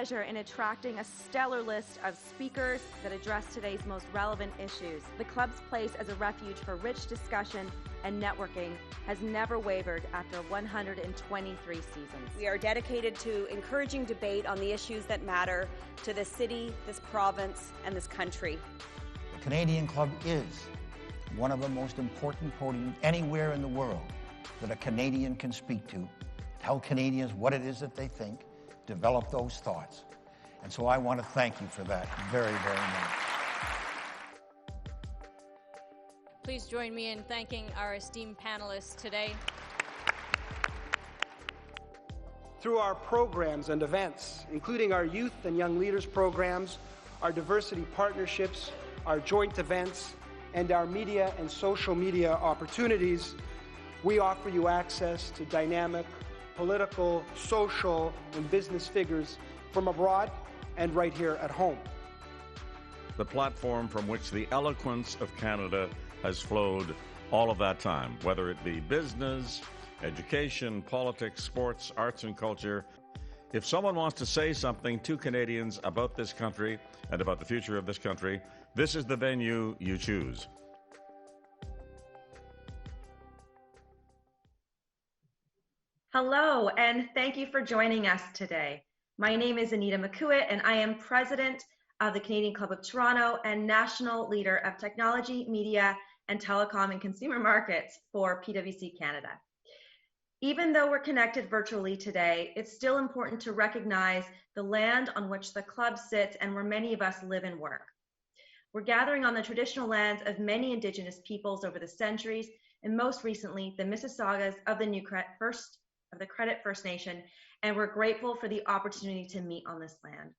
pleasure in attracting a stellar list of speakers that address today's most relevant issues. The club's place as a refuge for rich discussion and networking has never wavered after 123 seasons. We are dedicated to encouraging debate on the issues that matter to this city, this province, and this country. The Canadian Club is one of the most important podiums anywhere in the world that a Canadian can speak to, tell Canadians what it is that they think, develop those thoughts. And so I want to thank you for that very, very much. Please join me in thanking our esteemed panelists today. Through our programs and events, including our youth and young leaders programs, our diversity partnerships, our joint events, and our media and social media opportunities, we offer you access to dynamic political, social, and business figures from abroad and right here at home. The platform from which the eloquence of Canada has flowed all of that time, whether it be business, education, politics, sports, arts, and culture. If someone wants to say something to Canadians about this country and about the future of this country, this is the venue you choose. Hello, and thank you for joining us today. My name is Anita McCuitt, and I am president of the Canadian Club of Toronto and national leader of technology, media, and telecom and consumer markets for PwC Canada. Even though we're connected virtually today, it's still important to recognize the land on which the club sits and where many of us live and work. We're gathering on the traditional lands of many Indigenous peoples over the centuries, and most recently, the Mississaugas of the Credit First Nation, and we're grateful for the opportunity to meet on this land.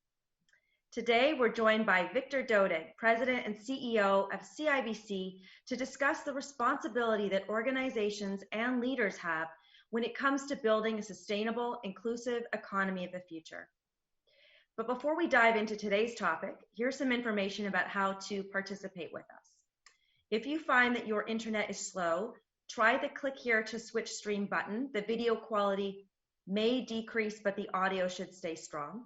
Today, we're joined by Victor Dodig, President and CEO of CIBC, to discuss the responsibility that organizations and leaders have when it comes to building a sustainable, inclusive economy of the future. But before we dive into today's topic, here's some information about how to participate with us. If you find that your internet is slow, try the click here to switch stream button. The video quality may decrease, but the audio should stay strong.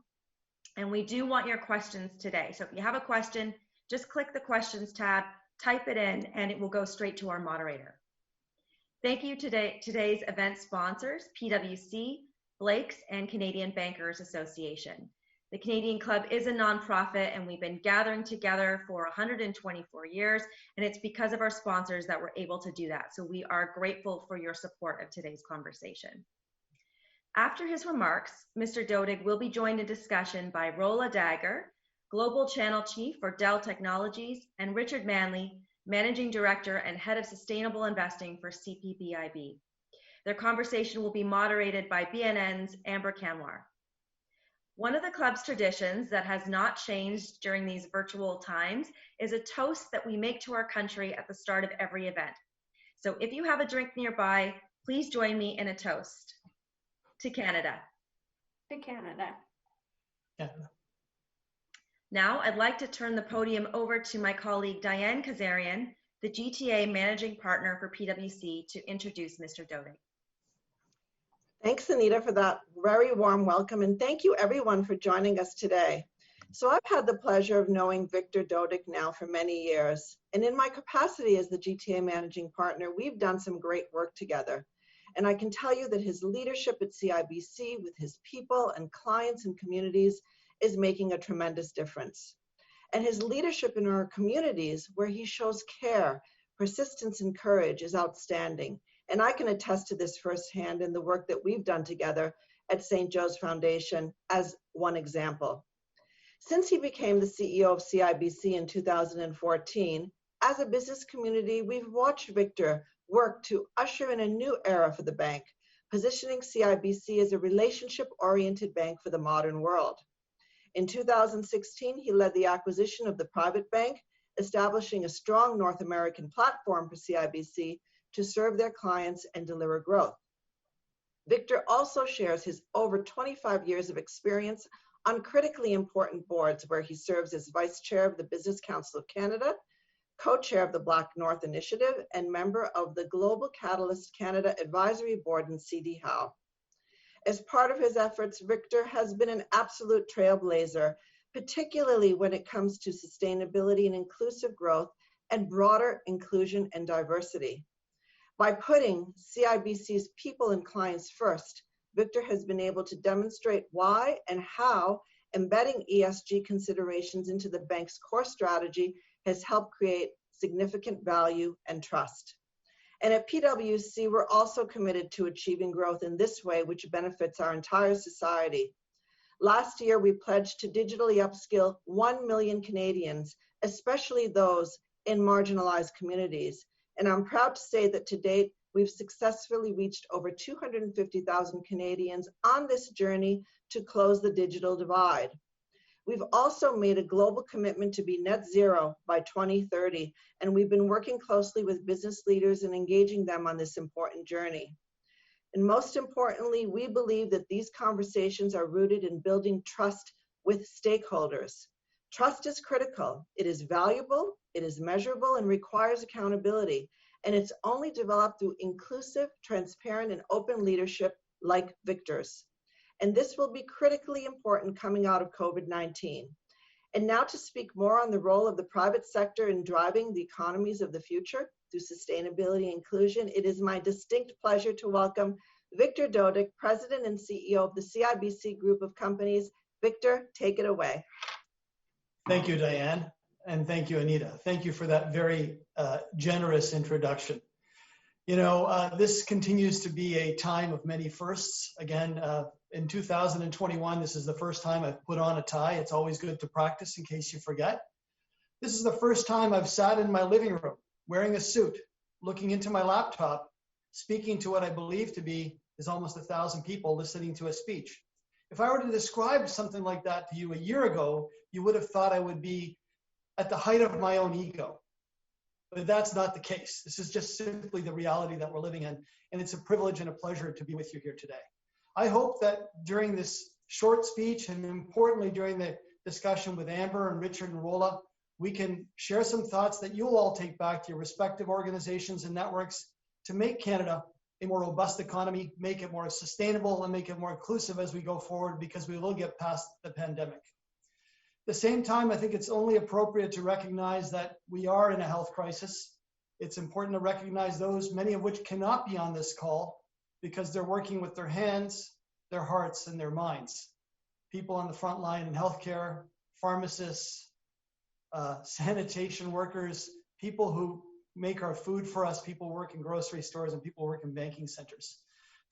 And we do want your questions today. So if you have a question, just click the questions tab, type it in, and it will go straight to our moderator. Thank you to today's event sponsors, PwC, Blake's, and Canadian Bankers Association. The Canadian Club is a nonprofit, and we've been gathering together for 124 years, and it's because of our sponsors that we're able to do that. So we are grateful for your support of today's conversation. After his remarks, Mr. Dodig will be joined in discussion by Rola Dagher, Global Channel Chief for Dell Technologies, and Richard Manley, Managing Director and Head of Sustainable Investing for CPPIB. Their conversation will be moderated by BNN's Amber Kanwar. One of the club's traditions that has not changed during these virtual times is a toast that we make to our country at the start of every event. So if you have a drink nearby, please join me in a toast. To Canada. To Canada. Canada. Now I'd like to turn the podium over to my colleague Diane Kazarian, the GTA Managing Partner for PwC, to introduce Mr. Dodig. Thanks, Anita, for that very warm welcome, and thank you everyone for joining us today. So I've had the pleasure of knowing Victor Dodig now for many years, and in my capacity as the GTA Managing Partner, we've done some great work together. And I can tell you that his leadership at CIBC with his people and clients and communities is making a tremendous difference. And his leadership in our communities, where he shows care, persistence, and courage, is outstanding. And I can attest to this firsthand in the work that we've done together at St. Joe's Foundation as one example. Since he became the CEO of CIBC in 2014, as a business community, we've watched Victor work to usher in a new era for the bank, positioning CIBC as a relationship-oriented bank for the modern world. In 2016, he led the acquisition of the private bank, establishing a strong North American platform for CIBC to serve their clients and deliver growth. Victor also shares his over 25 years of experience on critically important boards where he serves as Vice Chair of the Business Council of Canada, co-chair of the Black North Initiative, and member of the Global Catalyst Canada Advisory Board in CD Howe. As part of his efforts, Victor has been an absolute trailblazer, particularly when it comes to sustainability and inclusive growth and broader inclusion and diversity. By putting CIBC's people and clients first, Victor has been able to demonstrate why and how embedding ESG considerations into the bank's core strategy has helped create significant value and trust. And at PwC, we're also committed to achieving growth in this way, which benefits our entire society. Last year, we pledged to digitally upskill 1 million Canadians, especially those in marginalized communities. And I'm proud to say that to date, we've successfully reached over 250,000 Canadians on this journey to close the digital divide. We've also made a global commitment to be net zero by 2030, and we've been working closely with business leaders and engaging them on this important journey. And most importantly, we believe that these conversations are rooted in building trust with stakeholders. Trust is critical. It is valuable, it is measurable, and requires accountability. And it's only developed through inclusive, transparent, and open leadership like Victor's. And this will be critically important coming out of COVID-19. And now to speak more on the role of the private sector in driving the economies of the future through sustainability and inclusion, it is my distinct pleasure to welcome Victor Dodig, President and CEO of the CIBC Group of Companies. Victor, take it away. Thank you, Diane, and thank you, Anita. Thank you for that very generous introduction. You know, this continues to be a time of many firsts. Again, in 2021, this is the first time I've put on a tie. It's always good to practice in case you forget. This is the first time I've sat in my living room wearing a suit, looking into my laptop, speaking to what I believe to be is almost 1,000 people listening to a speech. If I were to describe something like that to you a year ago, you would have thought I would be at the height of my own ego. But that's not the case. This is just simply the reality that we're living in. And it's a privilege and a pleasure to be with you here today. I hope that during this short speech, and importantly during the discussion with Amber and Richard and Rola, we can share some thoughts that you'll all take back to your respective organizations and networks to make Canada a more robust economy, make it more sustainable, and make it more inclusive as we go forward, because we will get past the pandemic. At the same time, I think it's only appropriate to recognize that we are in a health crisis. It's important to recognize those, many of which cannot be on this call because they're working with their hands, their hearts, and their minds. People on the front line in healthcare, pharmacists, sanitation workers, people who make our food for us, people who work in grocery stores, and people who work in banking centers.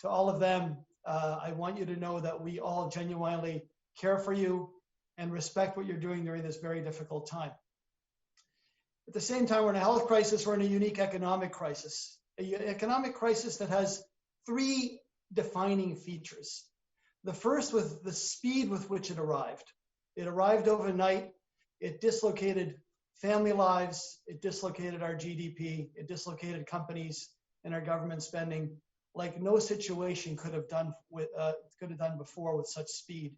To all of them, I want you to know that we all genuinely care for you and respect what you're doing during this very difficult time. At the same time, we're in a health crisis, we're in a unique economic crisis. An economic crisis that has three defining features. The first was the speed with which it arrived. It arrived overnight, it dislocated family lives, it dislocated our GDP, it dislocated companies and our government spending like no situation could have done before with such speed.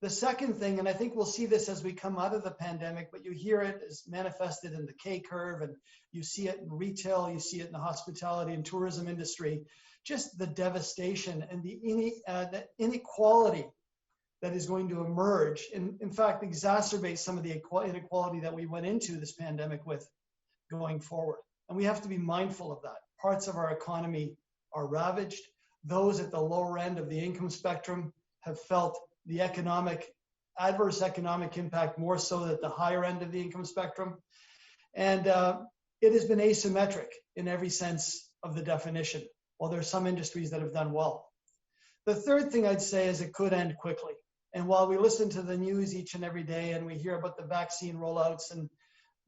The second thing, and I think we'll see this as we come out of the pandemic, but you hear it is manifested in the K-curve, and you see it in retail, you see it in the hospitality and tourism industry, just the devastation and the inequality that is going to emerge, and in fact exacerbate some of the inequality that we went into this pandemic with going forward. And we have to be mindful of that. Parts of our economy are ravaged. Those at the lower end of the income spectrum have felt the adverse economic impact more so at the higher end of the income spectrum. And it has been asymmetric in every sense of the definition, while there are some industries that have done well. The third thing I'd say is it could end quickly. And while we listen to the news each and every day and we hear about the vaccine rollouts and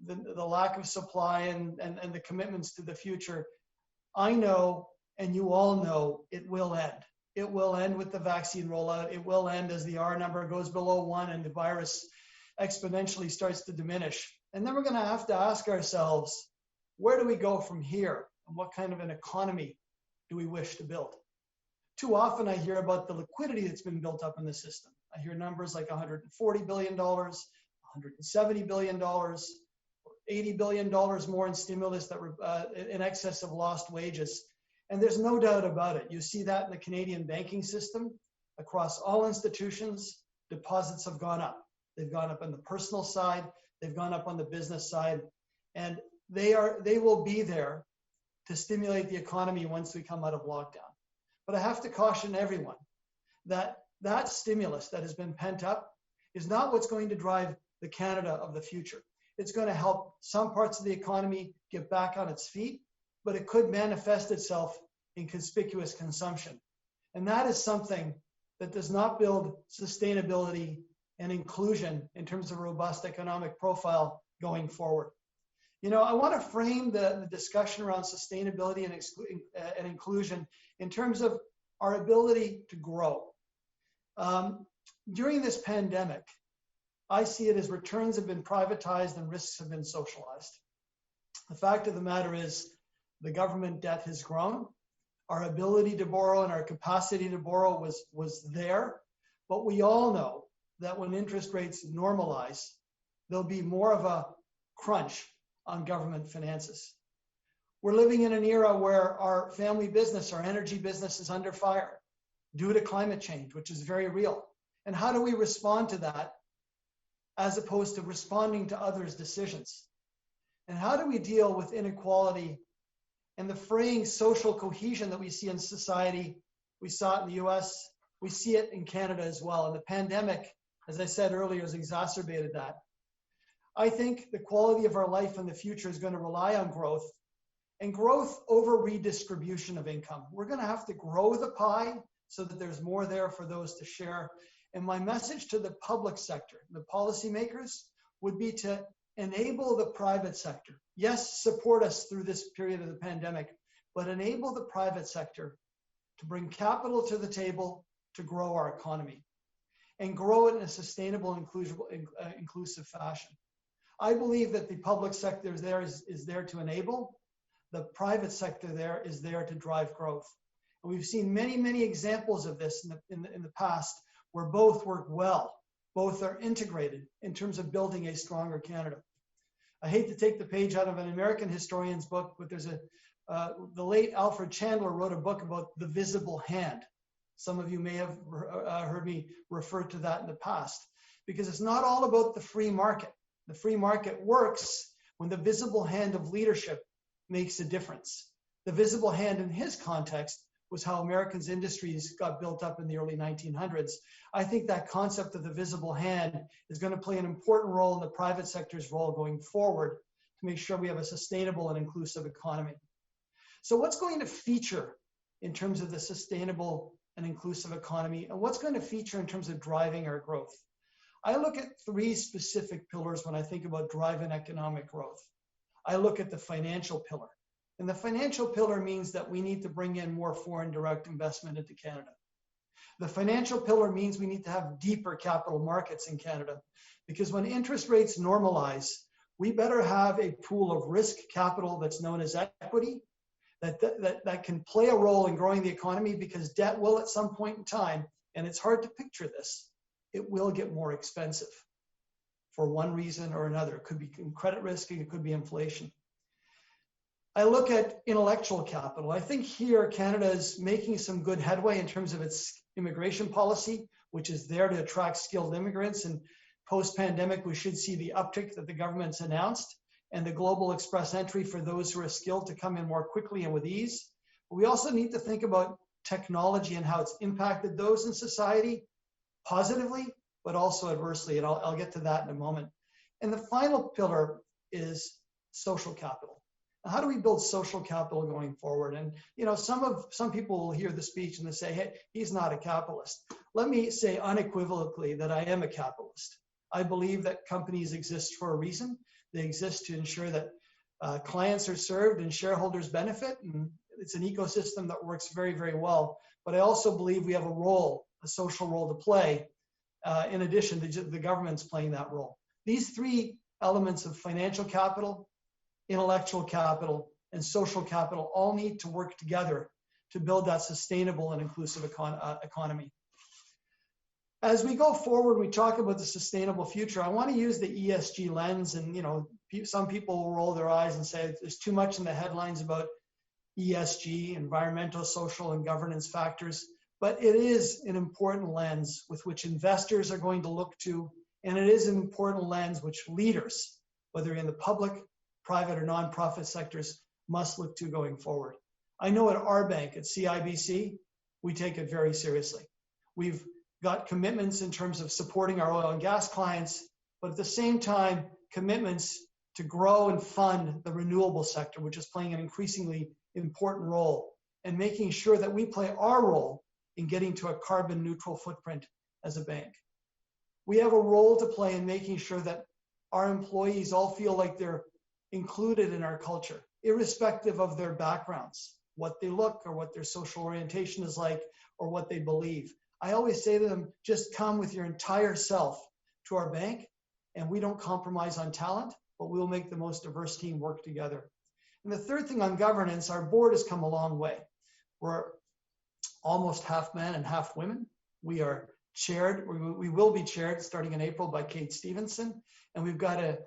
the lack of supply and the commitments to the future, I know, and you all know, it will end. It will end with the vaccine rollout. It will end as the R number goes below 1 and the virus exponentially starts to diminish. And then we're going to have to ask ourselves, where do we go from here? And what kind of an economy do we wish to build? Too often I hear about the liquidity that's been built up in the system. I hear numbers like $140 billion, $170 billion, or $80 billion more in stimulus that were in excess of lost wages. And there's no doubt about it. You see that in the Canadian banking system. across all institutions, deposits have gone up. They've gone up on the personal side, they've gone up on the business side, and they will be there to stimulate the economy once we come out of lockdown. But I have to caution everyone that that stimulus that has been pent up is not what's going to drive the Canada of the future. It's going to help some parts of the economy get back on its feet, but it could manifest itself in conspicuous consumption. And that is something that does not build sustainability and inclusion in terms of robust economic profile going forward. You know, I want to frame the discussion around sustainability and inclusion in terms of our ability to grow. During this pandemic, I see it as returns have been privatized and risks have been socialized. The fact of the matter is the government debt has grown. Our ability to borrow and our capacity to borrow was there, but we all know that when interest rates normalize, there'll be more of a crunch on government finances. We're living in an era where our family business, our energy business is under fire due to climate change, which is very real. And how do we respond to that as opposed to responding to others' decisions? And how do we deal with inequality and the fraying social cohesion that we see in society? We saw it in the US, we see it in Canada as well. And the pandemic, as I said earlier, has exacerbated that. I think the quality of our life in the future is going to rely on growth, and growth over redistribution of income. We're going to have to grow the pie so that there's more there for those to share. And my message to the public sector, the policymakers, would be to enable the private sector. Yes, support us through this period of the pandemic, but enable the private sector to bring capital to the table to grow our economy and grow it in a sustainable, inclusive fashion. I believe that the public sector is there to enable. The private sector there is there to drive growth. And we've seen many, many examples of this in the past where both work well. Both are integrated in terms of building a stronger Canada. I hate to take the page out of an American historian's book, but there's the late Alfred Chandler wrote a book about the visible hand. Some of you may have heard me refer to that in the past, because it's not all about the free market. The free market works when the visible hand of leadership makes a difference. The visible hand in his context was how Americans' industries got built up in the early 1900s. I think that concept of the visible hand is going to play an important role in the private sector's role going forward to make sure we have a sustainable and inclusive economy. So what's going to feature in terms of the sustainable and inclusive economy, and what's going to feature in terms of driving our growth? I look at three specific pillars when I think about driving economic growth. I look at the financial pillar. And the financial pillar means that we need to bring in more foreign direct investment into Canada. The financial pillar means we need to have deeper capital markets in Canada, because when interest rates normalize, we better have a pool of risk capital that's known as equity that can play a role in growing the economy, because debt will at some point in time, and it's hard to picture this, it will get more expensive for one reason or another. It could be credit risk, it could be inflation. I look at intellectual capital. I think here Canada is making some good headway in terms of its immigration policy, which is there to attract skilled immigrants. And post-pandemic, we should see the uptick that the government's announced and the global express entry for those who are skilled to come in more quickly and with ease. But we also need to think about technology and how it's impacted those in society positively, but also adversely. And I'll get to that in a moment. And the final pillar is social capital. How do we build social capital going forward? And you know, some people will hear the speech and they say, "Hey, he's not a capitalist." Let me say unequivocally that I am a capitalist. I believe that companies exist for a reason. They exist to ensure that clients are served and shareholders benefit, and it's an ecosystem that works very, very well. But I also believe we have a social role to play, in addition to the government's playing that role. These three elements of financial capital, intellectual capital, and social capital all need to work together to build that sustainable and inclusive economy. As we go forward, we talk about the sustainable future. I want to use the ESG lens, and you know, some people will roll their eyes and say there's too much in the headlines about ESG, environmental, social, and governance factors. but it is an important lens with which investors are going to look to, and it is an important lens which leaders, whether in the public, private, or nonprofit sectors, must look to going forward. I know at our bank, at CIBC, we take it very seriously. We've got commitments in terms of supporting our oil and gas clients, but at the same time, commitments to grow and fund the renewable sector, which is playing an increasingly important role, and making sure that we play our role in getting to a carbon neutral footprint as a bank. We have a role to play in making sure that our employees all feel like they're included in our culture, irrespective of their backgrounds, what they look or what their social orientation is like or what they believe. I always say to them, just come with your entire self to our bank, and we don't compromise on talent, but we'll make the most diverse team work together. And the third thing on governance, our board has come a long way. We're almost half men and half women. We are chaired, we will be chaired starting in April by Kate Stevenson, and we've got a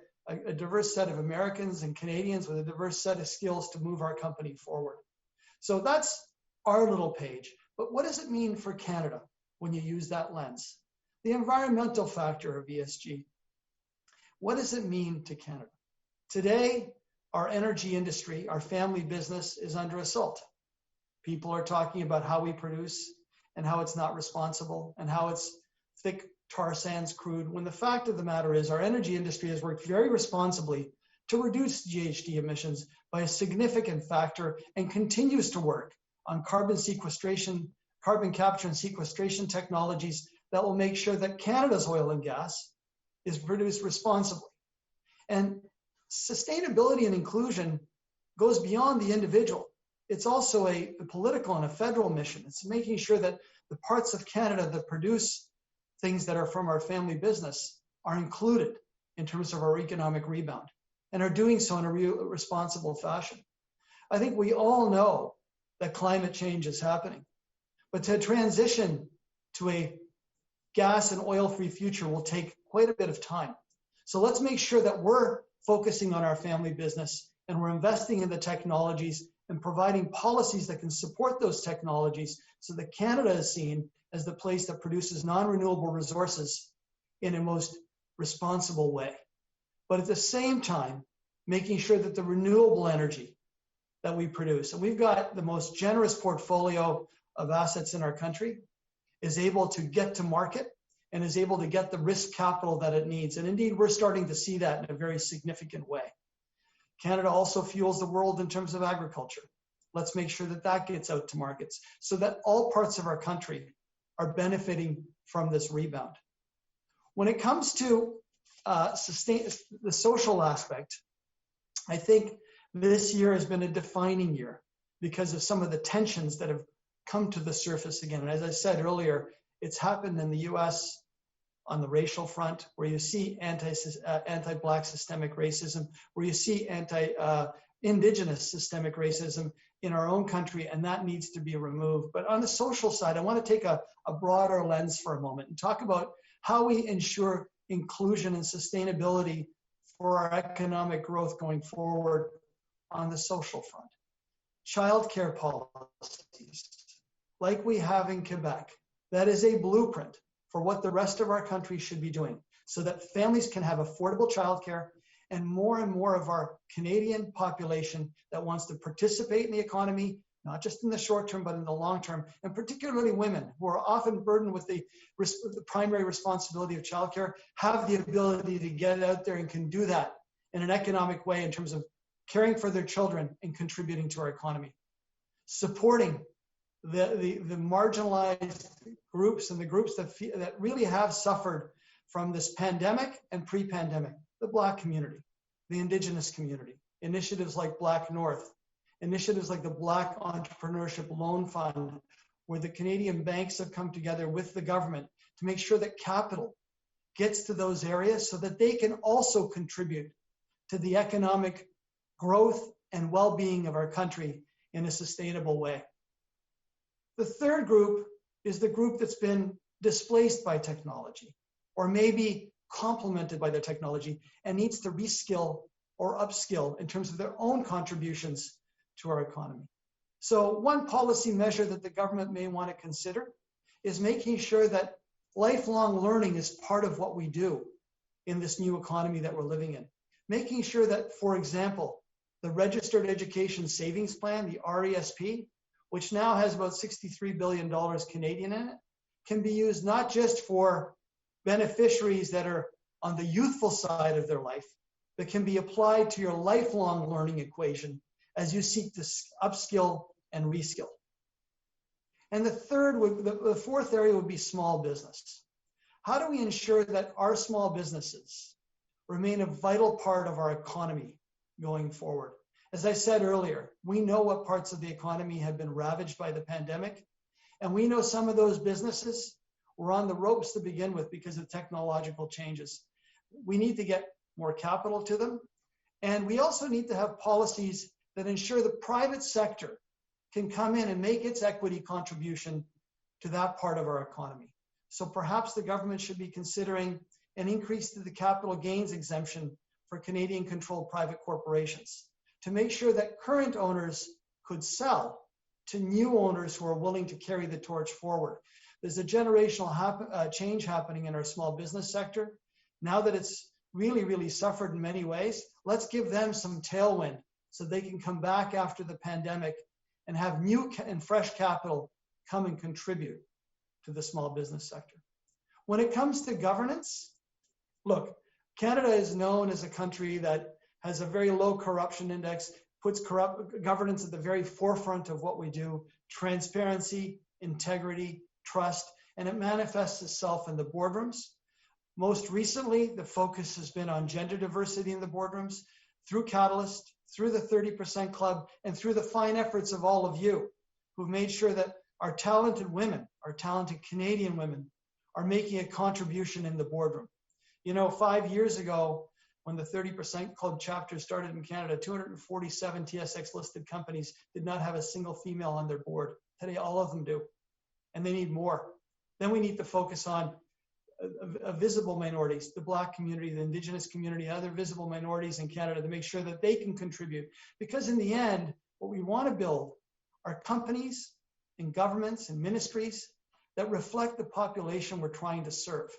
diverse set of Americans and Canadians with a diverse set of skills to move our company forward. So that's our little page. But what does it mean for Canada when you use that lens? The environmental factor of ESG. What does it mean to Canada? Today, our energy industry, our family business is under assault. People are talking about how we produce and how it's not responsible and how it's thick tar sands crude, when the fact of the matter is our energy industry has worked very responsibly to reduce GHG emissions by a significant factor and continues to work on carbon capture and sequestration technologies that will make sure that Canada's oil and gas is produced responsibly. And sustainability and inclusion goes beyond the individual. It's also a political and a federal mission. It's making sure that the parts of Canada that produce things that are from our family business are included in terms of our economic rebound and are doing so in a responsible fashion. I think we all know that climate change is happening, but to transition to a gas and oil-free future will take quite a bit of time. So let's make sure that we're focusing on our family business and we're investing in the technologies and providing policies that can support those technologies so that Canada is seen as the place that produces non-renewable resources in a most responsible way. But at the same time, making sure that the renewable energy that we produce, and we've got the most generous portfolio of assets in our country, is able to get to market and is able to get the risk capital that it needs. And indeed, we're starting to see that in a very significant way. Canada also fuels the world in terms of agriculture. Let's make sure that that gets out to markets so that all parts of our country are benefiting from this rebound. When it comes to the social aspect, I think this year has been a defining year because of some of the tensions that have come to the surface again. And as I said earlier, it's happened in the US on the racial front, where you see anti-Black systemic racism, where you see anti-Indigenous systemic racism in our own country, and that needs to be removed. But on the social side, I want to take a broader lens for a moment and talk about how we ensure inclusion and sustainability for our economic growth going forward on the social front. Childcare policies, like we have in Quebec, that is a blueprint for what the rest of our country should be doing so that families can have affordable childcare, and more of our Canadian population that wants to participate in the economy, not just in the short term, but in the long term, and particularly women who are often burdened with the primary responsibility of childcare, have the ability to get out there and can do that in an economic way in terms of caring for their children and contributing to our economy. Supporting the marginalized groups and the groups that really have suffered from this pandemic and pre-pandemic, the Black community, the Indigenous community, initiatives like Black North, initiatives like the Black Entrepreneurship Loan Fund, where the Canadian banks have come together with the government to make sure that capital gets to those areas so that they can also contribute to the economic growth and well-being of our country in a sustainable way. The third group is the group that's been displaced by technology, or maybe complemented by their technology and needs to reskill or upskill in terms of their own contributions to our economy. So one policy measure that the government may want to consider is making sure that lifelong learning is part of what we do in this new economy that we're living in. Making sure that, for example, the Registered Education Savings Plan, the RESP, which now has about $63 billion Canadian in it, can be used not just for beneficiaries that are on the youthful side of their life, but can be applied to your lifelong learning equation as you seek to upskill and reskill. And the fourth area would be small business. How do we ensure that our small businesses remain a vital part of our economy going forward? As I said earlier, we know what parts of the economy have been ravaged by the pandemic, and we know some of those businesses were on the ropes to begin with because of technological changes. We need to get more capital to them, and we also need to have policies that ensure the private sector can come in and make its equity contribution to that part of our economy. So perhaps the government should be considering an increase to the capital gains exemption for Canadian-controlled private corporations to make sure that current owners could sell to new owners who are willing to carry the torch forward. There's a generational change happening in our small business sector. Now that it's really suffered in many ways, let's give them some tailwind so they can come back after the pandemic and have new and fresh capital come and contribute to the small business sector. When it comes to governance, look, Canada is known as a country that has a very low corruption index, puts governance at the very forefront of what we do, transparency, integrity, trust, and it manifests itself in the boardrooms. Most recently, the focus has been on gender diversity in the boardrooms through Catalyst, through the 30% Club, and through the fine efforts of all of you who've made sure that our talented women, our talented Canadian women, are making a contribution in the boardroom. You know, 5 years ago, when the 30% Club chapter started in Canada, 247 TSX listed companies did not have a single female on their board. Today, all of them do, and they need more. Then we need to focus on visible minorities, the Black community, the Indigenous community, other visible minorities in Canada to make sure that they can contribute. Because in the end, what we want to build are companies and governments and ministries that reflect the population we're trying to serve.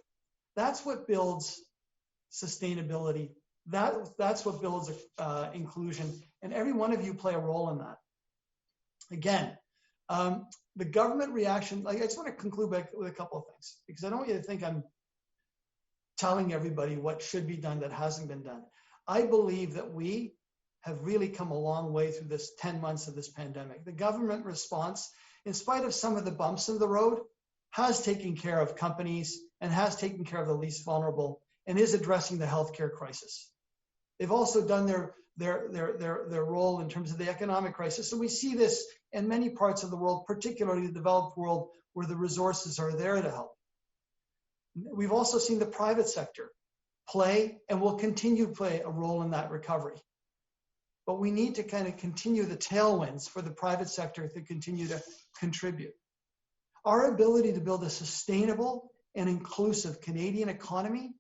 That's what builds sustainability. That's what builds inclusion. And every one of you play a role in that. Again, the government reaction, I just want to conclude with a couple of things, because I don't want you to think I'm telling everybody what should be done that hasn't been done. I believe that we have really come a long way through this 10 months of this pandemic. The government response, in spite of some of the bumps in the road, has taken care of companies and has taken care of the least vulnerable and is addressing the healthcare crisis. They've also done their role in terms of the economic crisis. So we see this in many parts of the world, particularly the developed world, where the resources are there to help. We've also seen the private sector play and will continue to play a role in that recovery. But we need to kind of continue the tailwinds for the private sector to continue to contribute. Our ability to build a sustainable and inclusive Canadian economy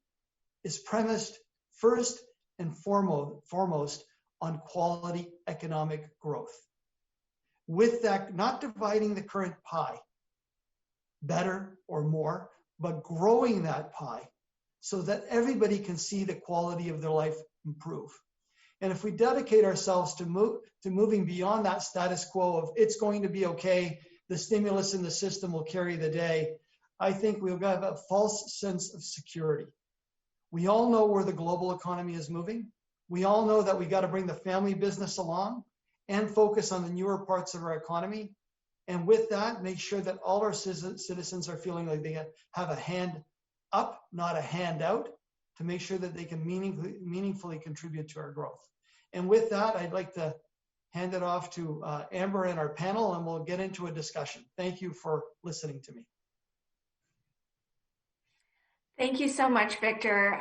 is premised first and foremost on quality economic growth. With that, not dividing the current pie better or more, but growing that pie so that everybody can see the quality of their life improve. And if we dedicate ourselves to moving beyond that status quo of it's going to be okay, the stimulus in the system will carry the day, I think we'll have a false sense of security. We all know where the global economy is moving. We all know that we got to bring the family business along and focus on the newer parts of our economy. And with that, make sure that all our citizens are feeling like they have a hand up, not a hand out, to make sure that they can meaningfully contribute to our growth. And with that, I'd like to hand it off to Amber and our panel, and we'll get into a discussion. Thank you for listening to me. Thank you so much, Victor.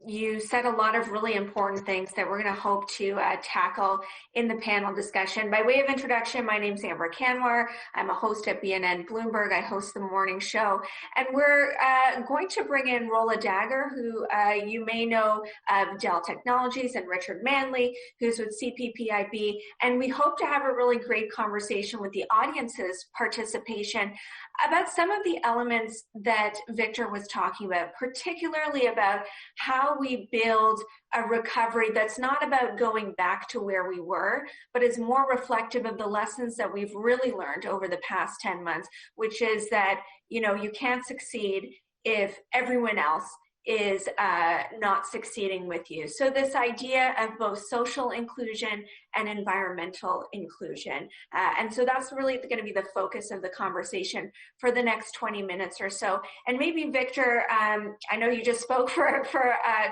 You said a lot of really important things that we're going to hope to tackle in the panel discussion. By way of introduction, my name's Amber Kanwar. I'm a host at BNN Bloomberg. I host the morning show. And we're going to bring in Rola Dagher, who you may know of Dell Technologies, and Richard Manley, who's with CPPIB. And we hope to have a really great conversation with the audience's participation about some of the elements that Victor was talking about, particularly about how we build a recovery that's not about going back to where we were, but is more reflective of the lessons that we've really learned over the past 10 months, which is that, you can't succeed if everyone else is not succeeding with you. So this idea of both social inclusion and environmental inclusion. And so that's really going to be the focus of the conversation for the next 20 minutes or so. And maybe Victor, I know you just spoke for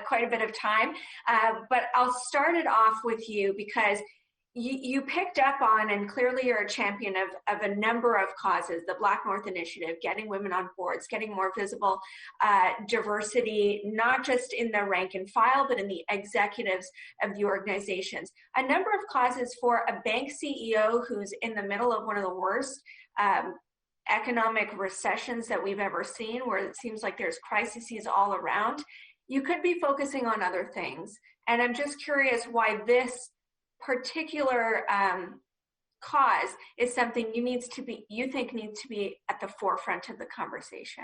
quite a bit of time, but I'll start it off with you because you picked up on, and clearly you're a champion of a number of causes, the Black North Initiative, getting women on boards, getting more visible diversity, not just in the rank and file, but in the executives of the organizations. A number of causes for a bank CEO who's in the middle of one of the worst economic recessions that we've ever seen, where it seems like there's crises all around. You could be focusing on other things. And I'm just curious why this particular cause is something you think needs to be at the forefront of the conversation.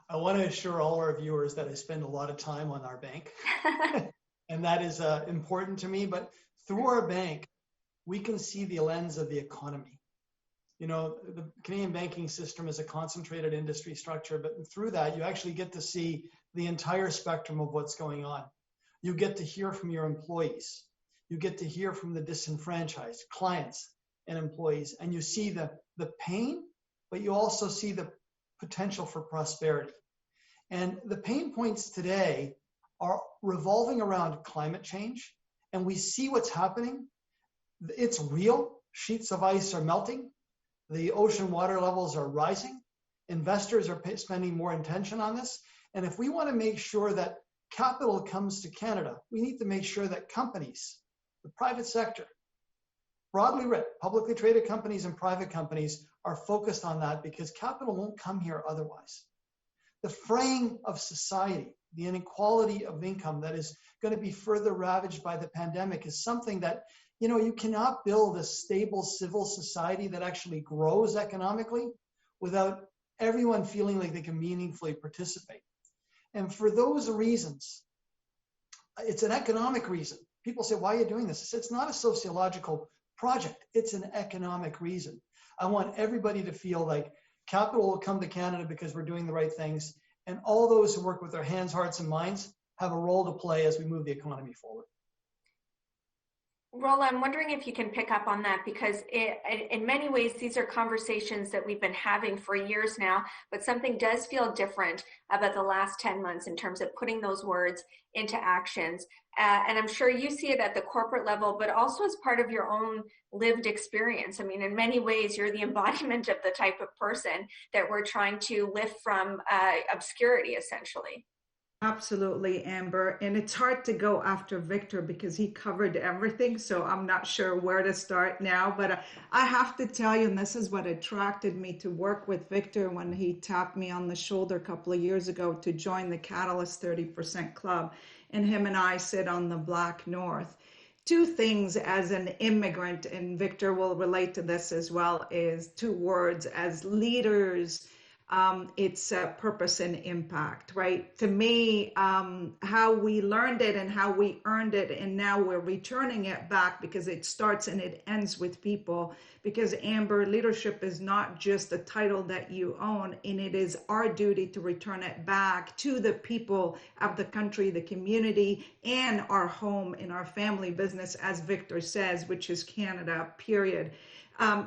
I want to assure all our viewers that I spend a lot of time on our bank, and that is important to me. But through our bank, we can see the lens of the economy. The Canadian banking system is a concentrated industry structure, but through that, you actually get to see the entire spectrum of what's going on. You get to hear from your employees. You get to hear from the disenfranchised clients and employees, and you see the pain, but you also see the potential for prosperity. And the pain points today are revolving around climate change, and we see what's happening. It's real. Sheets of ice are melting. The ocean water levels are rising. Investors are spending more attention on this. And if we want to make sure that capital comes to Canada, we need to make sure that companies, the private sector, broadly writ, publicly traded companies and private companies are focused on that, because capital won't come here otherwise. The fraying of society, the inequality of income that is going to be further ravaged by the pandemic is something that, you cannot build a stable civil society that actually grows economically without everyone feeling like they can meaningfully participate. And for those reasons, it's an economic reason. People say, why are you doing this? It's not a sociological project. It's an economic reason. I want everybody to feel like capital will come to Canada because we're doing the right things. And all those who work with their hands, hearts, and minds have a role to play as we move the economy forward. Rola, I'm wondering if you can pick up on that, because in many ways, these are conversations that we've been having for years now, but something does feel different about the last 10 months in terms of putting those words into actions. And I'm sure you see it at the corporate level, but also as part of your own lived experience. I mean, in many ways, you're the embodiment of the type of person that we're trying to lift from obscurity, essentially. Absolutely, Amber. And it's hard to go after Victor because he covered everything. So I'm not sure where to start now. But I have to tell you, and this is what attracted me to work with Victor when he tapped me on the shoulder a couple of years ago to join the Catalyst 30% Club. And him and I sit on the Black North. Two things as an immigrant, and Victor will relate to this as well, is two words as leaders. It's purpose and impact, right? To me, how we learned it and how we earned it, and now we're returning it back because it starts and it ends with people. Because Amber, leadership is not just a title that you own, and it is our duty to return it back to the people of the country, the community, and our home and our family business, as Victor says, which is Canada, period.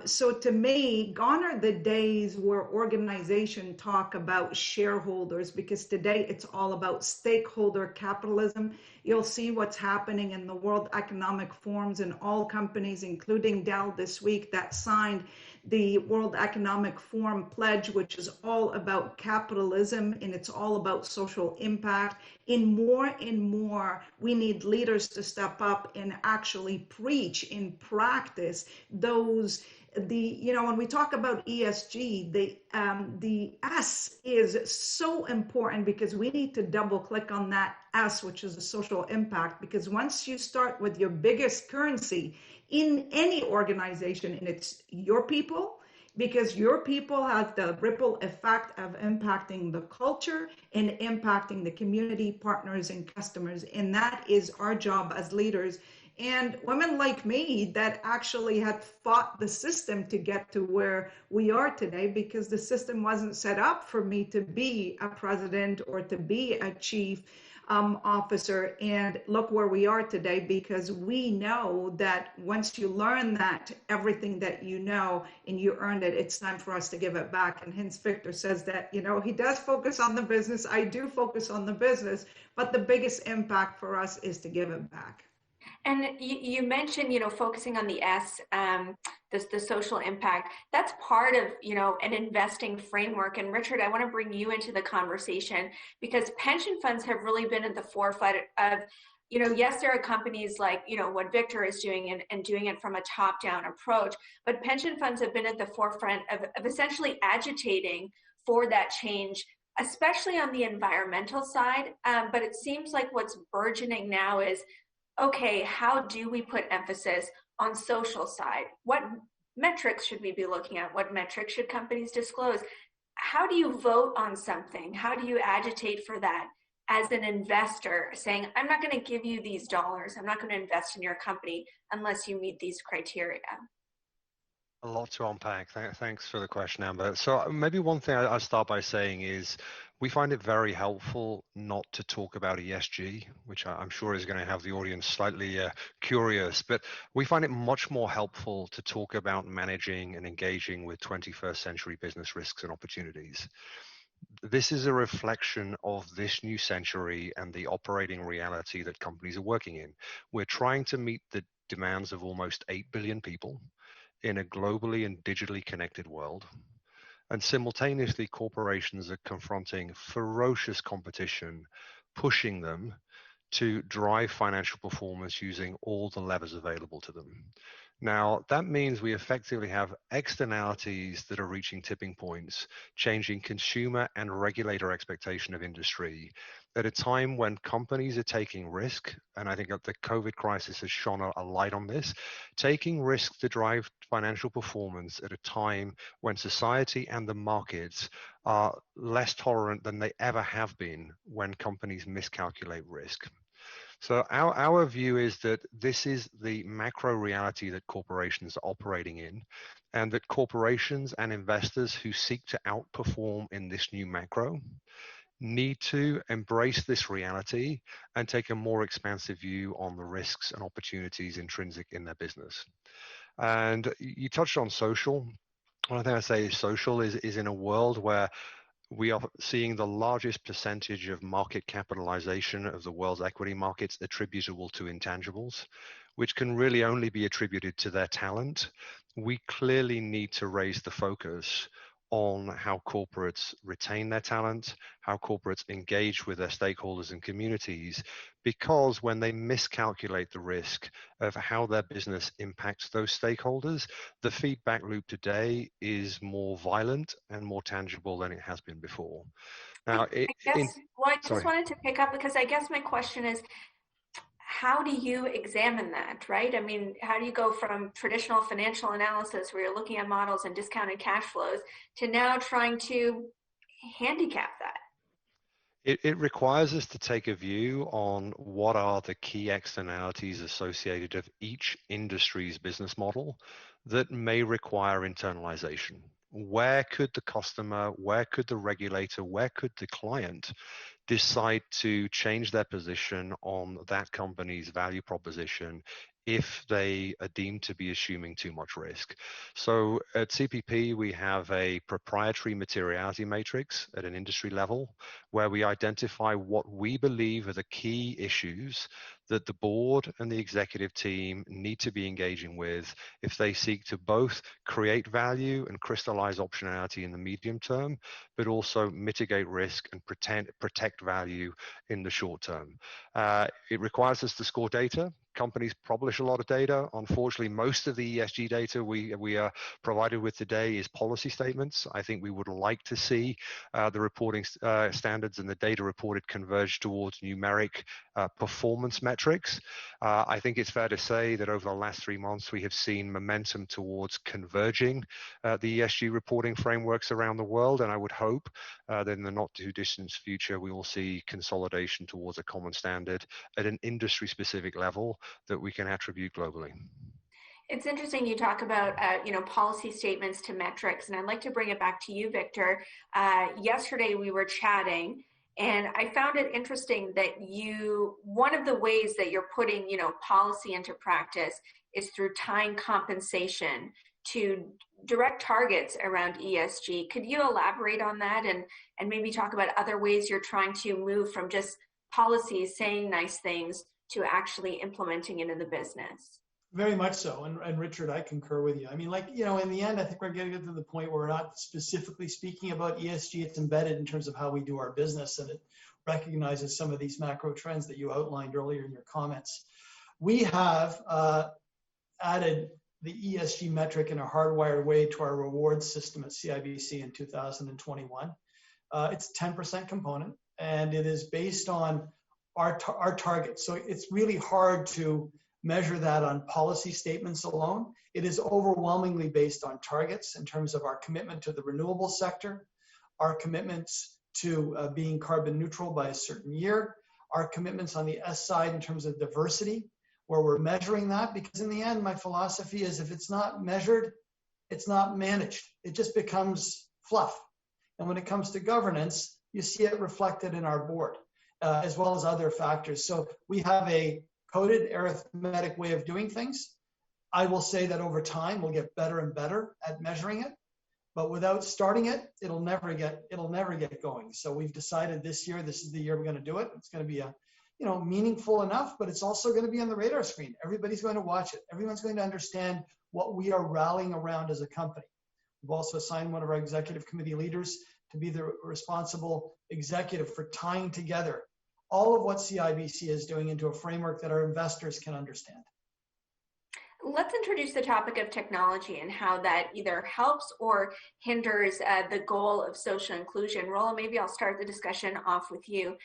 So to me, gone are the days where organizations talk about shareholders, because today it's all about stakeholder capitalism. You'll see what's happening in the World Economic Forums, and all companies, including Dell this week, that signed the World Economic Forum pledge, which is all about capitalism and it's all about social impact. In more and more, we need leaders to step up and actually preach in practice those, when we talk about ESG, the S is so important because we need to double click on that S, which is the social impact, because once you start with your biggest currency in any organization, and it's your people, because your people have the ripple effect of impacting the culture and impacting the community, partners, and customers. And that is our job as leaders. And women like me that actually had fought the system to get to where we are today, because the system wasn't set up for me to be a president or to be a chief officer. And look where we are today, because we know that once you learn that everything that you know and you earned it, it's time for us to give it back. And hence Victor says that, he does focus on the business. I do focus on the business, but the biggest impact for us is to give it back. And you mentioned, focusing on the S, the social impact. That's part of, an investing framework. And Richard, I want to bring you into the conversation, because pension funds have really been at the forefront of, yes, there are companies like, what Victor is doing and doing it from a top-down approach, but pension funds have been at the forefront of essentially agitating for that change, especially on the environmental side. But it seems like what's burgeoning now is, okay, how do we put emphasis on social side? What metrics should we be looking at? What metrics should companies disclose? How do you vote on something? How do you agitate for that as an investor, saying, I'm not going to give you these dollars. I'm not going to invest in your company unless you meet these criteria? A lot to unpack. Thanks for the question, Amber. So maybe one thing I'll start by saying is we find it very helpful not to talk about ESG, which I'm sure is going to have the audience slightly curious, but we find it much more helpful to talk about managing and engaging with 21st century business risks and opportunities. This is a reflection of this new century and the operating reality that companies are working in. We're trying to meet the demands of almost 8 billion people in a globally and digitally connected world. And simultaneously, corporations are confronting ferocious competition, pushing them to drive financial performance using all the levers available to them. Now, that means we effectively have externalities that are reaching tipping points, changing consumer and regulator expectation of industry at a time when companies are taking risk, and I think that the COVID crisis has shone a light on this, taking risk to drive financial performance at a time when society and the markets are less tolerant than they ever have been when companies miscalculate risk. So our view is that this is the macro reality that corporations are operating in, and that corporations and investors who seek to outperform in this new macro need to embrace this reality and take a more expansive view on the risks and opportunities intrinsic in their business. And you touched on social. One thing I say is social is in a world where we are seeing the largest percentage of market capitalization of the world's equity markets attributable to intangibles, which can really only be attributed to their talent. We clearly need to raise the focus on how corporates retain their talent, how corporates engage with their stakeholders and communities, because when they miscalculate the risk of how their business impacts those stakeholders, the feedback loop today is more violent and more tangible than it has been before. Now, I just wanted to pick up, because I guess my question is, how do you examine that, right? I mean, how do you go from traditional financial analysis where you're looking at models and discounted cash flows to now trying to handicap that? It requires us to take a view on what are the key externalities associated with each industry's business model that may require internalization. Where could the customer, where could the regulator, where could the client decide to change their position on that company's value proposition if they are deemed to be assuming too much risk. So at CPP, we have a proprietary materiality matrix at an industry level where we identify what we believe are the key issues that the board and the executive team need to be engaging with if they seek to both create value and crystallize optionality in the medium term, but also mitigate risk and protect value in the short term. It requires us to score data. Companies publish a lot of data. Unfortunately, most of the ESG data we are provided with today is policy statements. I think we would like to see the reporting standards and the data reported converge towards numeric performance metrics. I think it's fair to say that over the last 3 months, we have seen momentum towards converging the ESG reporting frameworks around the world, and I would hope that in the not too distant future, we will see consolidation towards a common standard at an industry-specific level that we can attribute globally. It's interesting you talk about, policy statements to metrics, and I'd like to bring it back to you, Victor. Yesterday we were chatting, and I found it interesting that one of the ways that you're putting, policy into practice is through tying compensation to direct targets around ESG. Could you elaborate on that and maybe talk about other ways you're trying to move from just policies saying nice things to actually implementing it in the business? Very much so. And Richard, I concur with you. I mean, in the end, I think we're getting to the point where we're not specifically speaking about ESG. It's embedded in terms of how we do our business, and it recognizes some of these macro trends that you outlined earlier in your comments. We have added the ESG metric in a hardwired way to our rewards system at CIBC in 2021. It's a 10% component, and it is based on our targets. So it's really hard to measure that on policy statements alone. It is overwhelmingly based on targets in terms of our commitment to the renewable sector, our commitments to being carbon neutral by a certain year, our commitments on the S side in terms of diversity, where we're measuring that, because in the end, my philosophy is if it's not measured, it's not managed. It just becomes fluff. And when it comes to governance, you see it reflected in our board, as well as other factors. So we have a coded arithmetic way of doing things. I will say that over time, we'll get better and better at measuring it, but without starting it, it'll never get going. So we've decided this year, this is the year we're going to do it. It's going to be meaningful enough, but it's also going to be on the radar screen. Everybody's going to watch it. Everyone's going to understand what we are rallying around as a company. We've also assigned one of our executive committee leaders to be the responsible executive for tying together all of what CIBC is doing into a framework that our investors can understand. Let's introduce the topic of technology and how that either helps or hinders the goal of social inclusion. Rola, maybe I'll start the discussion off with you.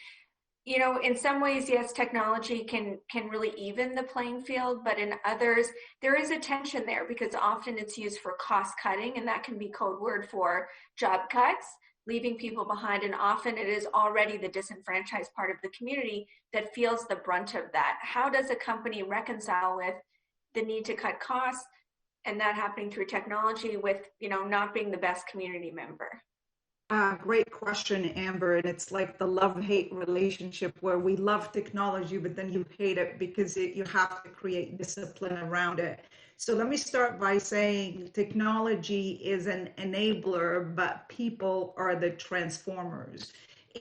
In some ways, yes, technology can really even the playing field, but in others, there is a tension there because often it's used for cost cutting, and that can be code word for job cuts, leaving people behind, and often it is already the disenfranchised part of the community that feels the brunt of that. How does a company reconcile with the need to cut costs and that happening through technology with, not being the best community member? Great question, Amber. And it's like the love-hate relationship where we love technology, but then you hate it because you have to create discipline around it. So let me start by saying technology is an enabler, but people are the transformers.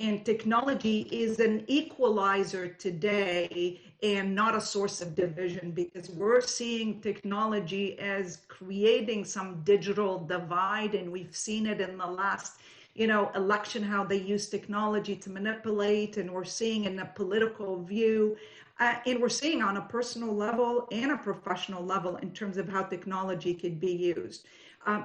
And technology is an equalizer today and not a source of division, because we're seeing technology as creating some digital divide. And we've seen it in the last election, how they use technology to manipulate, and we're seeing in a political view, and we're seeing on a personal level and a professional level in terms of how technology could be used.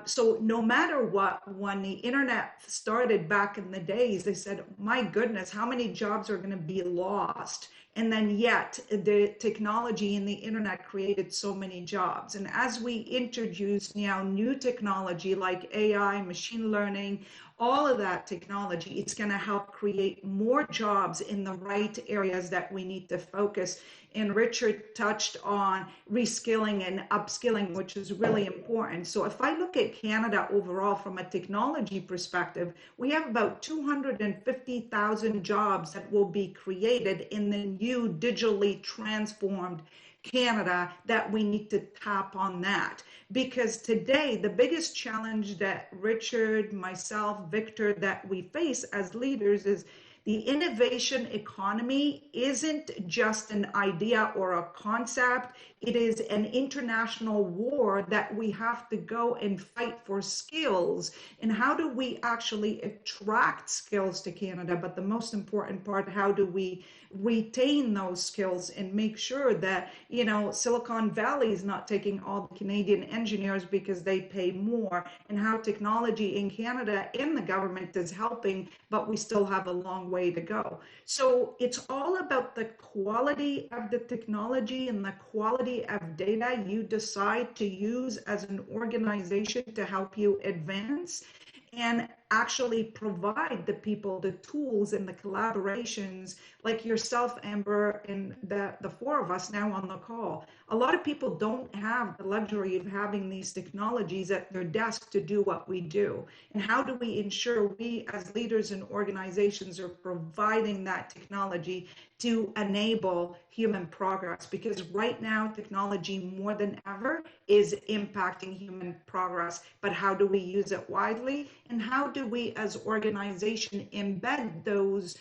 So no matter what, when the internet started back in the days, they said, my goodness, how many jobs are going to be lost? And then yet the technology and the internet created so many jobs. And as we introduce now new technology like AI, machine learning, all of that technology, it's going to help create more jobs in the right areas that we need to focus. And Richard touched on reskilling and upskilling, which is really important. So if I look at Canada overall from a technology perspective, we have about 250,000 jobs that will be created in the new digitally transformed Canada that we need to tap on that. Because today, the biggest challenge that Richard, myself, Victor, that we face as leaders is the innovation economy isn't just an idea or a concept. It is an international war that we have to go and fight for skills. And how do we actually attract skills to Canada? But the most important part, how do we retain those skills and make sure that, you know, Silicon Valley is not taking all the Canadian engineers because they pay more, and how technology in Canada and the government is helping, but we still have a long way to go. So it's all about the quality of the technology and the quality of data you decide to use as an organization to help you advance, and actually provide the people the tools and the collaborations like yourself, Amber, and the four of us now on the call. A lot of people don't have the luxury of having these technologies at their desk to do what we do. And how do we ensure we as leaders and organizations are providing that technology to enable human progress? Because right now, technology more than ever is impacting human progress. But how do we use it widely? And how do we as organization embed those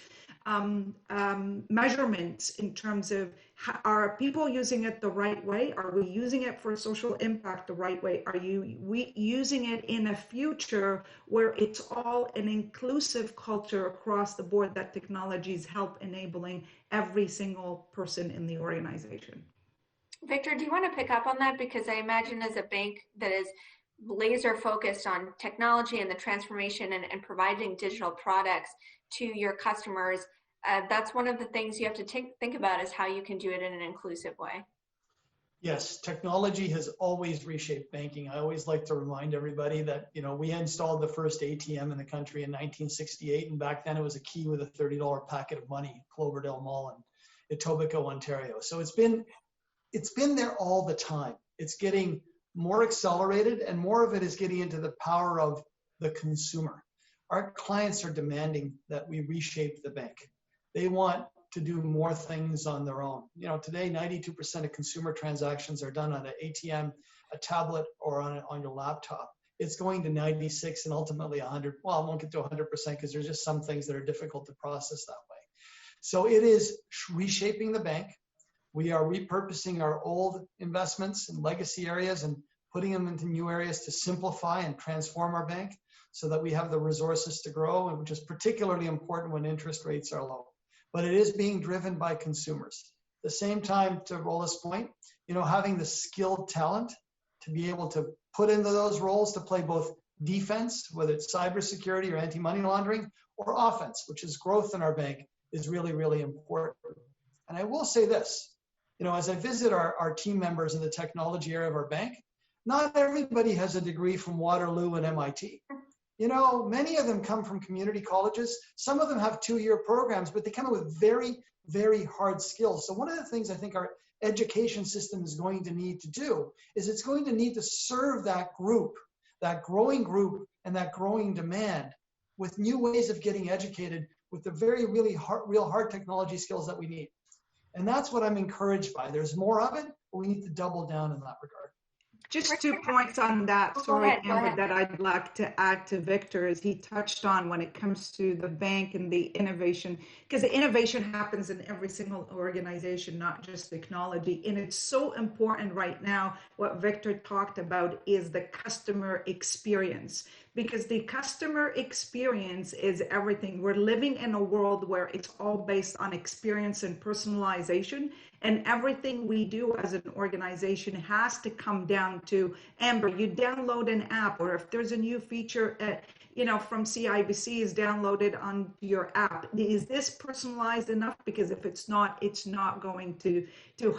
measurements in terms of are people using it the right way? Are we using it for social impact the right way? Are we using it in a future where it's all an inclusive culture across the board that technologies help enabling every single person in the organization? Victor, do you want to pick up on that? Because I imagine as a bank that is laser focused on technology and the transformation and providing digital products to your customers, that's one of the things you have to think about is how you can do it in an inclusive way. Yes, technology has always reshaped banking. I always like to remind everybody that, you know, we installed the first ATM in the country in 1968, and back then it was a key with a $30 packet of money, Cloverdale Mall in Etobicoke, Ontario. So it's been there all the time. It's getting more accelerated, and more of it is getting into the power of the consumer. Our clients are demanding that we reshape the bank. They want to do more things on their own. You know, today, 92% of consumer transactions are done on an ATM, a tablet, or on your laptop. It's going to 96 and ultimately 100. Well, it won't get to 100% because there's just some things that are difficult to process that way. So it is reshaping the bank. We are repurposing our old investments in legacy areas and putting them into new areas to simplify and transform our bank so that we have the resources to grow, and which is particularly important when interest rates are low. But it is being driven by consumers. At the same time, to Rola's point, you know, having the skilled talent to be able to put into those roles to play both defense, whether it's cybersecurity or anti-money laundering, or offense, which is growth in our bank, is really, really important. And I will say this, you know, as I visit our team members in the technology area of our bank, not everybody has a degree from Waterloo and MIT. You know, many of them come from community colleges. Some of them have 2-year programs, but they come up with very, very hard skills. So one of the things I think our education system is going to need to do is it's going to need to serve that group, that growing group and that growing demand with new ways of getting educated with the very, really real hard technology skills that we need. And that's what I'm encouraged by. There's more of it, but we need to double down in that regard. Just 2 points on that, sorry, Amber, that I'd like to add to Victor, as he touched on when it comes to the bank and the innovation, because the innovation happens in every single organization, not just technology. And it's so important right now, what Victor talked about is the customer experience, because the customer experience is everything. We're living in a world where it's all based on experience and personalization. And everything we do as an organization has to come down to, Amber, you download an app, or if there's a new feature, from CIBC is downloaded on your app. Is this personalized enough? Because if it's not going to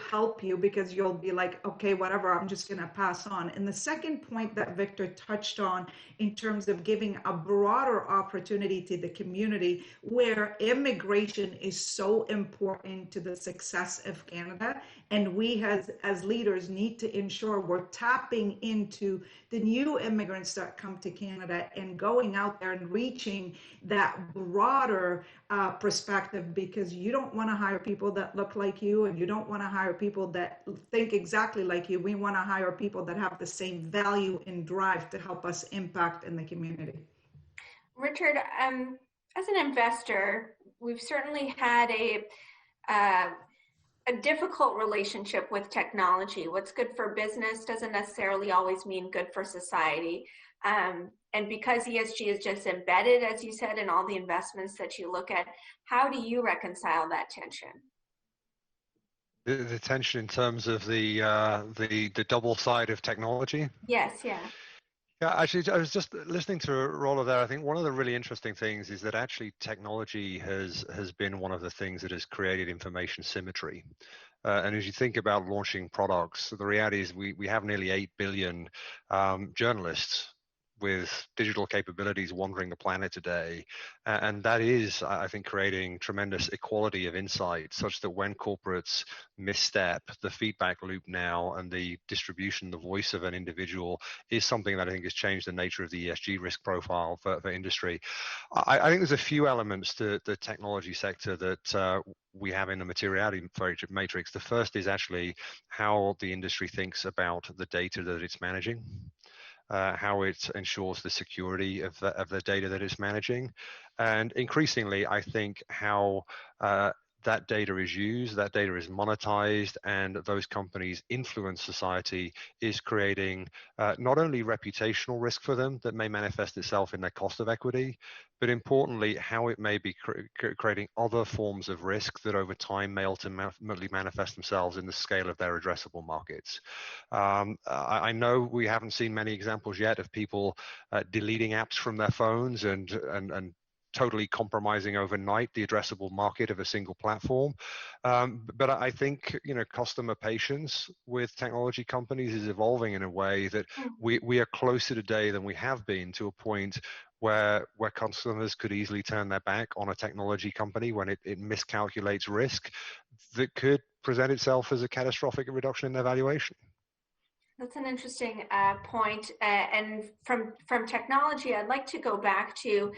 help you, because you'll be like, okay, whatever, I'm just going to pass on. And the second point that Victor touched on in terms terms of giving a broader opportunity to the community where immigration is so important to the success of Canada. And we as leaders need to ensure we're tapping into the new immigrants that come to Canada and going out there and reaching that broader perspective, because you don't want to hire people that look like you, and you don't want to hire people that think exactly like you. We want to hire people that have the same value and drive to help us impact in the community. Richard, as an investor, we've certainly had a difficult relationship with technology. What's good for business doesn't necessarily always mean good for society. And because ESG is just embedded, as you said, in all the investments that you look at, how do you reconcile that tension? The tension in terms of the double side of technology? Yes, yeah. Yeah, actually, I was just listening to Rola there. I think one of the really interesting things is that actually technology has been one of the things that has created information symmetry. And as you think about launching products, the reality is we have nearly 8 billion journalists with digital capabilities wandering the planet today. And that is, I think, creating tremendous equality of insight, such that when corporates misstep, the feedback loop now and the distribution, the voice of an individual is something that I think has changed the nature of the ESG risk profile for industry. I think there's a few elements to the technology sector that we have in the materiality matrix. The first is actually how the industry thinks about the data that it's managing. How it ensures the security of the data that it's managing. And increasingly, I think how that data is used, that data is monetized, and those companies influence society is creating not only reputational risk for them that may manifest itself in their cost of equity, but importantly, how it may be creating other forms of risk that over time may ultimately manifest themselves in the scale of their addressable markets. I know we haven't seen many examples yet of people deleting apps from their phones and totally compromising overnight the addressable market of a single platform. But I think, customer patience with technology companies is evolving in a way that we are closer today than we have been to a point where customers could easily turn their back on a technology company when it miscalculates risk that could present itself as a catastrophic reduction in their valuation. That's an interesting point. And from technology, I'd like to go back to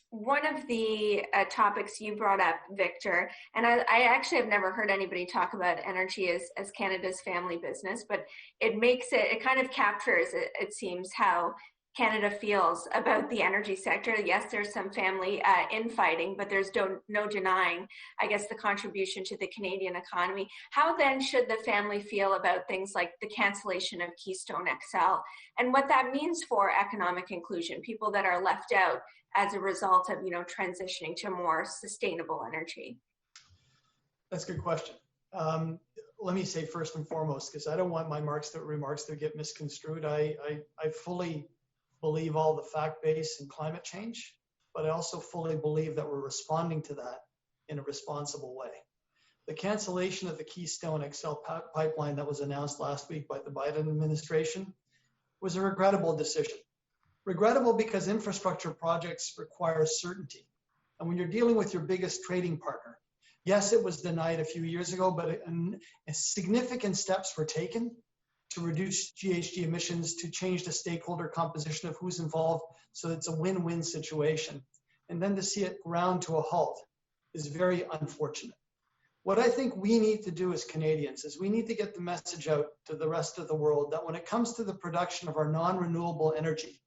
one of the topics you brought up, Victor. And I actually have never heard anybody talk about energy as Canada's family business, but it kind of captures, it seems, how Canada feels about the energy sector. Yes, there's some family infighting, but there's no denying, I guess, the contribution to the Canadian economy. How then should the family feel about things like the cancellation of Keystone XL and what that means for economic inclusion, people that are left out as a result of, transitioning to more sustainable energy? That's a good question. Let me say first and foremost, because I don't want my remarks to get misconstrued. I fully believe all the fact base in climate change, but I also fully believe that we're responding to that in a responsible way. The cancellation of the Keystone XL pipeline that was announced last week by the Biden administration was a regrettable decision. Regrettable because infrastructure projects require certainty. And when you're dealing with your biggest trading partner, yes, it was denied a few years ago, but significant steps were taken to reduce GHG emissions, to change the stakeholder composition of who's involved, so it's a win-win situation. And then to see it ground to a halt is very unfortunate. What I think we need to do as Canadians is we need to get the message out to the rest of the world that when it comes to the production of our non-renewable energy,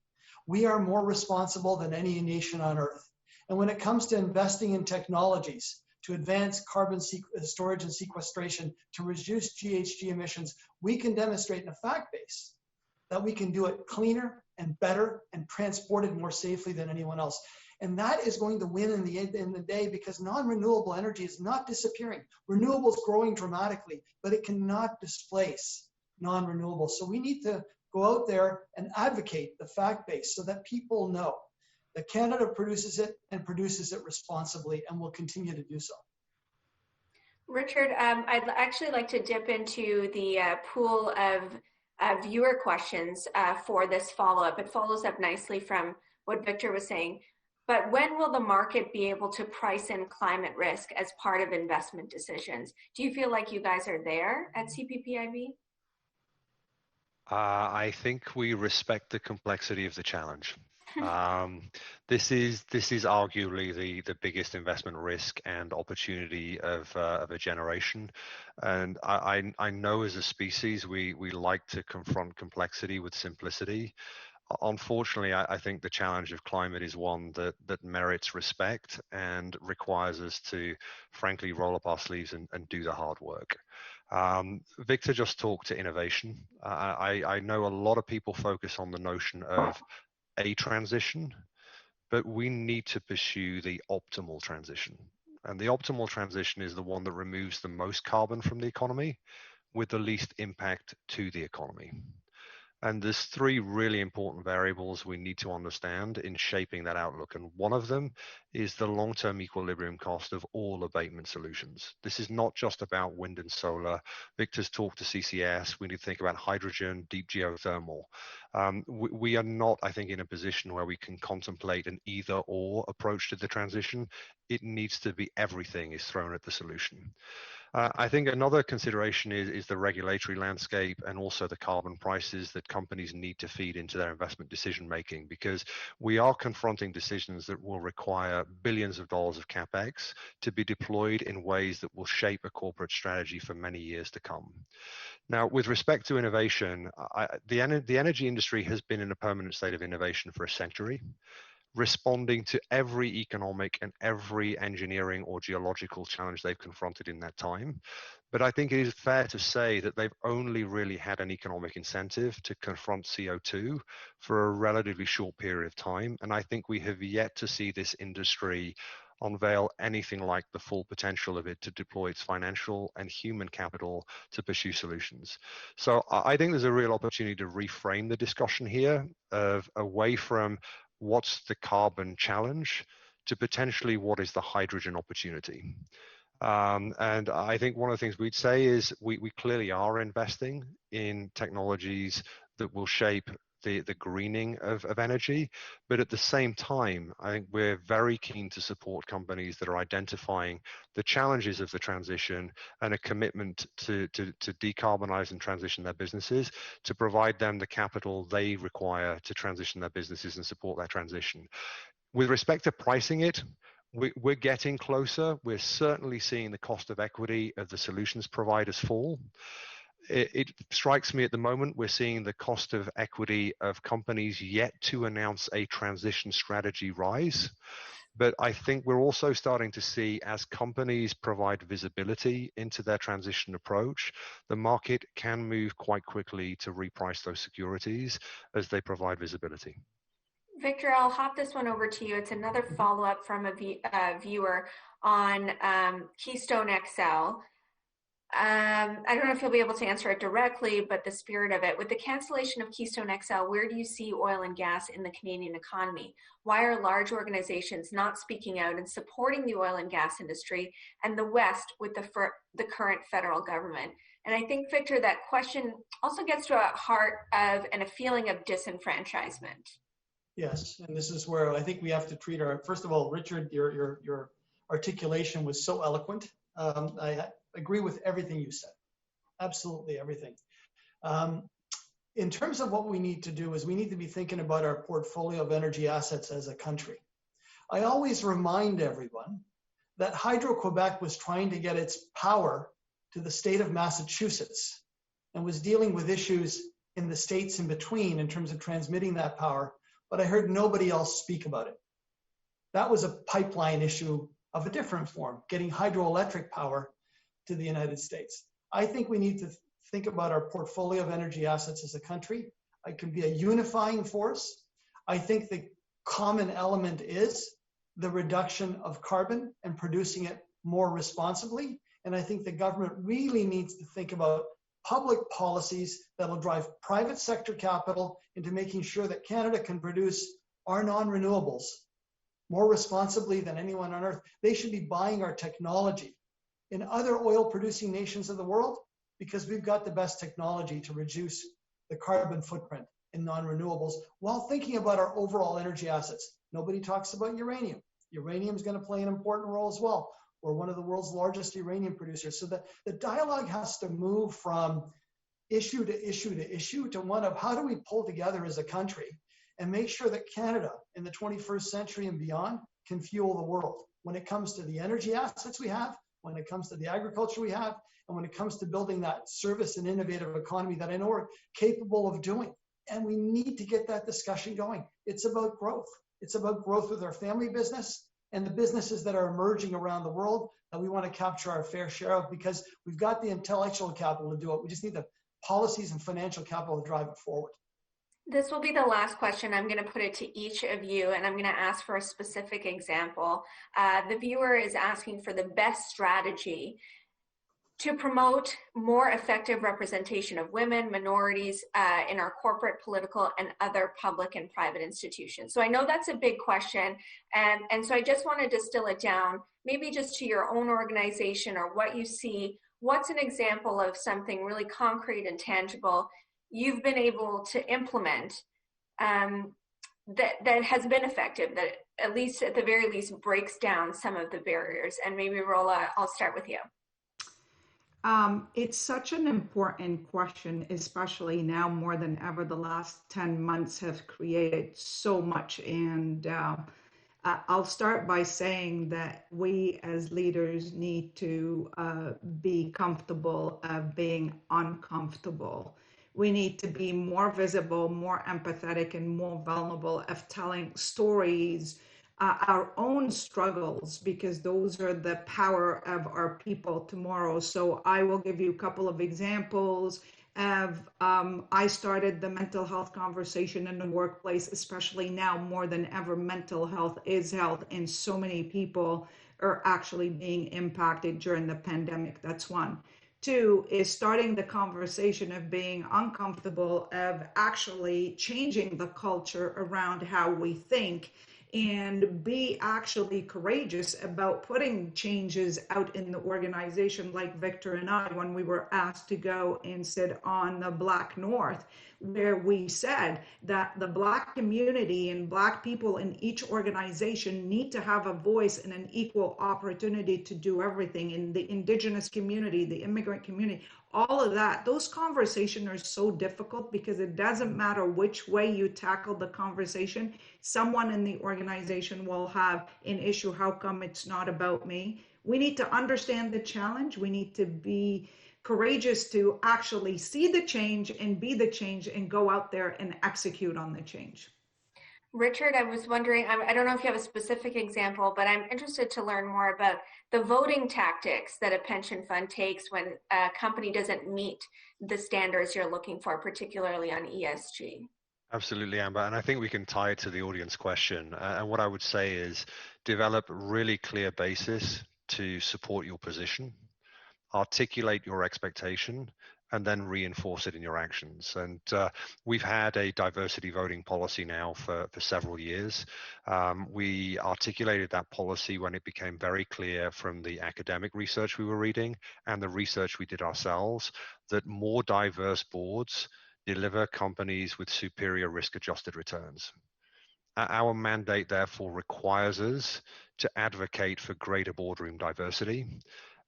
we are more responsible than any nation on earth. And when it comes to investing in technologies to advance carbon storage and sequestration, to reduce GHG emissions, we can demonstrate in a fact base that we can do it cleaner and better and transport it more safely than anyone else. And that is going to win in the end of the day, because non-renewable energy is not disappearing. Renewables growing dramatically, but it cannot displace non-renewables. So we need to go out there and advocate the fact base so that people know that Canada produces it and produces it responsibly and will continue to do so. Richard, I'd actually like to dip into the pool of viewer questions for this follow-up. It follows up nicely from what Victor was saying. But when will the market be able to price in climate risk as part of investment decisions? Do you feel like you guys are there at CPPIB? I think we respect the complexity of the challenge. This is arguably the biggest investment risk and opportunity of a generation, and I know as a species we like to confront complexity with simplicity. Unfortunately, I think the challenge of climate is one that merits respect and requires us to, frankly, roll up our sleeves and do the hard work. Victor just talked to innovation. I know a lot of people focus on the notion of a transition, but we need to pursue the optimal transition. And the optimal transition is the one that removes the most carbon from the economy with the least impact to the economy. And there's three really important variables we need to understand in shaping that outlook. And one of them is the long-term equilibrium cost of all abatement solutions. This is not just about wind and solar. Victor's talked to CCS. We need to think about hydrogen, deep geothermal. We are not, I think, in a position where we can contemplate an either or approach to the transition. It needs to be everything is thrown at the solution. I think another consideration is the regulatory landscape and also the carbon prices that companies need to feed into their investment decision making, because we are confronting decisions that will require billions of dollars of capex to be deployed in ways that will shape a corporate strategy for many years to come. Now, with respect to innovation, the energy industry has been in a permanent state of innovation for a century, responding to every economic and every engineering or geological challenge they've confronted in that time. But I think it is fair to say that they've only really had an economic incentive to confront CO2 for a relatively short period of time. And I think we have yet to see this industry unveil anything like the full potential of it to deploy its financial and human capital to pursue solutions. So I think there's a real opportunity to reframe the discussion here of away from what's the carbon challenge to potentially what is the hydrogen opportunity. And I think one of the things we'd say is we clearly are investing in technologies that will shape the greening of energy, but at the same time, I think we're very keen to support companies that are identifying the challenges of the transition and a commitment to decarbonize and transition their businesses, to provide them the capital they require to transition their businesses and support that transition. With respect to pricing it, we're getting closer. We're certainly seeing the cost of equity of the solutions providers fall. It strikes me at the moment we're seeing the cost of equity of companies yet to announce a transition strategy rise. But I think we're also starting to see, as companies provide visibility into their transition approach, the market can move quite quickly to reprice those securities as they provide visibility. Victor, I'll hop this one over to you. It's another follow-up from a viewer on Keystone XL. I don't know if you'll be able to answer it directly, but the spirit of it, with the cancellation of Keystone XL, where do you see oil and gas in the Canadian economy? Why are large organizations not speaking out and supporting the oil and gas industry and the West with the current federal government? And I think, Victor, that question also gets to a heart of and a feeling of disenfranchisement. Yes, and this is where I think we have to treat first of all, Richard, your articulation was so eloquent. I agree with everything you said, absolutely everything. In terms of what we need to do is we need to be thinking about our portfolio of energy assets as a country. I always remind everyone that Hydro-Quebec was trying to get its power to the state of Massachusetts and was dealing with issues in the states in between in terms of transmitting that power, but I heard nobody else speak about it. That was a pipeline issue of a different form, getting hydroelectric power to the United States. I think we need to think about our portfolio of energy assets as a country. It can be a unifying force. I think the common element is the reduction of carbon and producing it more responsibly. And I think the government really needs to think about public policies that will drive private sector capital into making sure that Canada can produce our non-renewables more responsibly than anyone on earth. They should be buying our technology in other oil producing nations of the world because we've got the best technology to reduce the carbon footprint in non-renewables while thinking about our overall energy assets. Nobody talks about uranium. Uranium is going to play an important role as well. We're one of the world's largest uranium producers. So the dialogue has to move from issue to issue to issue to one of how do we pull together as a country and make sure that Canada in the 21st century and beyond can fuel the world when it comes to the energy assets we have, when it comes to the agriculture we have, and when it comes to building that service and innovative economy that I know we're capable of doing. And we need to get that discussion going. It's about growth. It's about growth with our family business and the businesses that are emerging around the world that we want to capture our fair share of, because we've got the intellectual capital to do it. We just need the policies and financial capital to drive it forward. This will be the last question. I'm going to put it to each of you, and I'm going to ask for a specific example. The viewer is asking for the best strategy to promote more effective representation of women, minorities in our corporate, political, and other public and private institutions. So I know that's a big question, and so I just want to distill it down, maybe just to your own organization or what you see. What's an example of something really concrete and tangible you've been able to implement that has been effective, that at least at the very least breaks down some of the barriers? And maybe Rola, I'll start with you. It's such an important question, especially now more than ever. The last 10 months have created so much. And I'll start by saying that we as leaders need to be comfortable of being uncomfortable. We need to be more visible, more empathetic, and more vulnerable of telling stories, our own struggles, because those are the power of our people tomorrow. So I will give you a couple of examples of, I started the mental health conversation in the workplace, especially now more than ever. Mental health is health, and so many people are actually being impacted during the pandemic. That's one. Two is starting the conversation of being uncomfortable, of actually changing the culture around how we think, and be actually courageous about putting changes out in the organization, like Victor and I, when we were asked to go and sit on the Black North, where we said that the Black community and Black people in each organization need to have a voice and an equal opportunity to do everything. In the Indigenous community, the immigrant community, all of that, those conversations are so difficult because it doesn't matter which way you tackle the conversation, someone in the organization will have an issue. How come it's not about me? We need to understand the challenge. We need to be courageous to actually see the change and be the change and go out there and execute on the change. Richard, I was wondering, I don't know if you have a specific example, but I'm interested to learn more about the voting tactics that a pension fund takes when a company doesn't meet the standards you're looking for, particularly on ESG. Absolutely, Amber. And I think we can tie it to the audience question. And what I would say is develop a really clear basis to support your position, articulate your expectation, and then reinforce it in your actions. And we've had a diversity voting policy now for several years. We articulated that policy when it became very clear from the academic research we were reading and the research we did ourselves that more diverse boards deliver companies with superior risk-adjusted returns. Our mandate, therefore, requires us to advocate for greater boardroom diversity.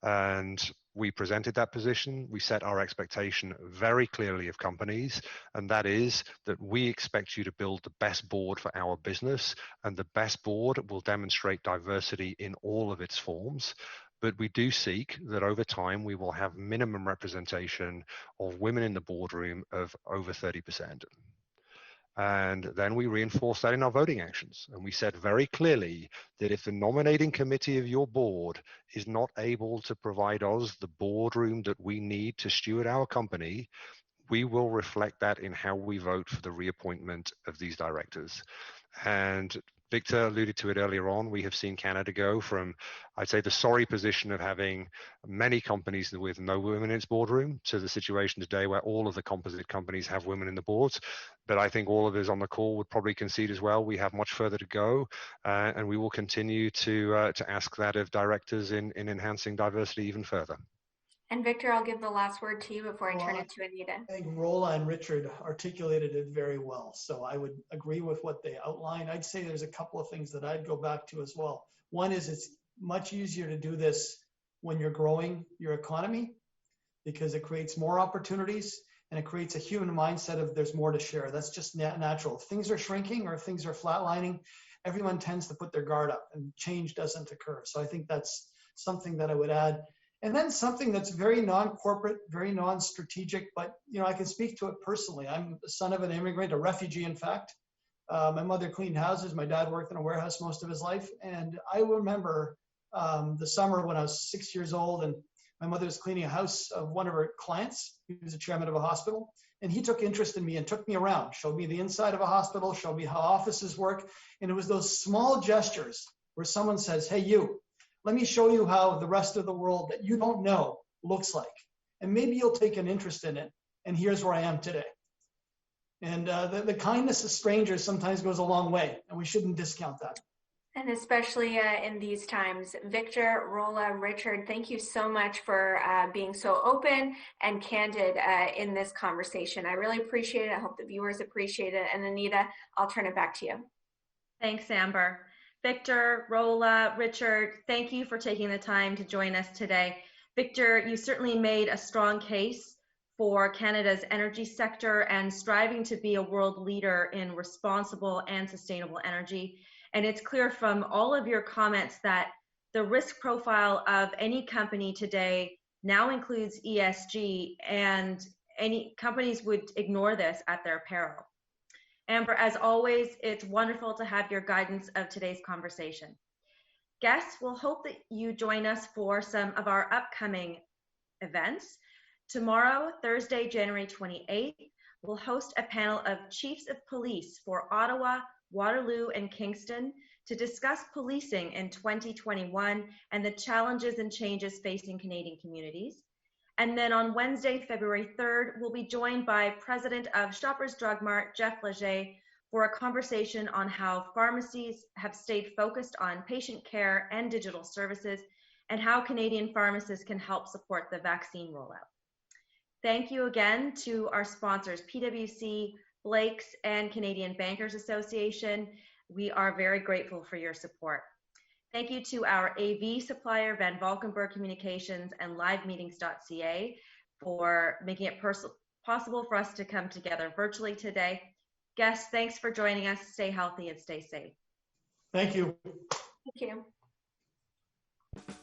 And we presented that position. We set our expectation very clearly of companies, and that is that we expect you to build the best board for our business, and the best board will demonstrate diversity in all of its forms. But we do seek that over time we will have minimum representation of women in the boardroom of over 30%. And then we reinforce that in our voting actions. And we said very clearly that if the nominating committee of your board is not able to provide us the boardroom that we need to steward our company, we will reflect that in how we vote for the reappointment of these directors. And Victor alluded to it earlier on. We have seen Canada go from, I'd say, the sorry position of having many companies with no women in its boardroom to the situation today where all of the composite companies have women in the boards. But I think all of us on the call would probably concede as well, we have much further to go, and we will continue to ask that of directors in enhancing diversity even further. And Victor, I'll give the last word to you before I turn it to Anita. I think Rola and Richard articulated it very well. So I would agree with what they outlined. I'd say there's a couple of things that I'd go back to as well. One is it's much easier to do this when you're growing your economy because it creates more opportunities and it creates a human mindset of there's more to share. That's just natural. If things are shrinking or if things are flatlining, everyone tends to put their guard up and change doesn't occur. So I think that's something that I would add. And then something that's very non-corporate, very non-strategic, but I can speak to it personally. I'm the son of an immigrant, a refugee, in fact. My mother cleaned houses. My dad worked in a warehouse most of his life. And I remember the summer when I was 6 years old and my mother was cleaning a house of one of her clients. He was a chairman of a hospital. And he took interest in me and took me around, showed me the inside of a hospital, showed me how offices work. And it was those small gestures where someone says, hey, you, let me show you how the rest of the world that you don't know looks like. And maybe you'll take an interest in it. And here's where I am today. And the kindness of strangers sometimes goes a long way, and we shouldn't discount that. And especially in these times. Victor, Rola, Richard, thank you so much for being so open and candid in this conversation. I really appreciate it. I hope the viewers appreciate it. And Anita, I'll turn it back to you. Thanks, Amber. Victor, Rola, Richard, thank you for taking the time to join us today. Victor, you certainly made a strong case for Canada's energy sector and striving to be a world leader in responsible and sustainable energy. And it's clear from all of your comments that the risk profile of any company today now includes ESG, and any companies would ignore this at their peril. Amber, as always, it's wonderful to have your guidance of today's conversation. Guests, we'll hope that you join us for some of our upcoming events. Tomorrow, Thursday, January 28th, we'll host a panel of chiefs of police for Ottawa, Waterloo, and Kingston to discuss policing in 2021 and the challenges and changes facing Canadian communities. And then on Wednesday, February 3rd, we'll be joined by President of Shoppers Drug Mart, Jeff Leger, for a conversation on how pharmacies have stayed focused on patient care and digital services, and how Canadian pharmacists can help support the vaccine rollout. Thank you again to our sponsors, PwC, Blake's, and Canadian Bankers Association. We are very grateful for your support. Thank you to our AV supplier, Van Valkenburg Communications and LiveMeetings.ca, for making it possible for us to come together virtually today. Guests, thanks for joining us. Stay healthy and stay safe. Thank you. Thank you.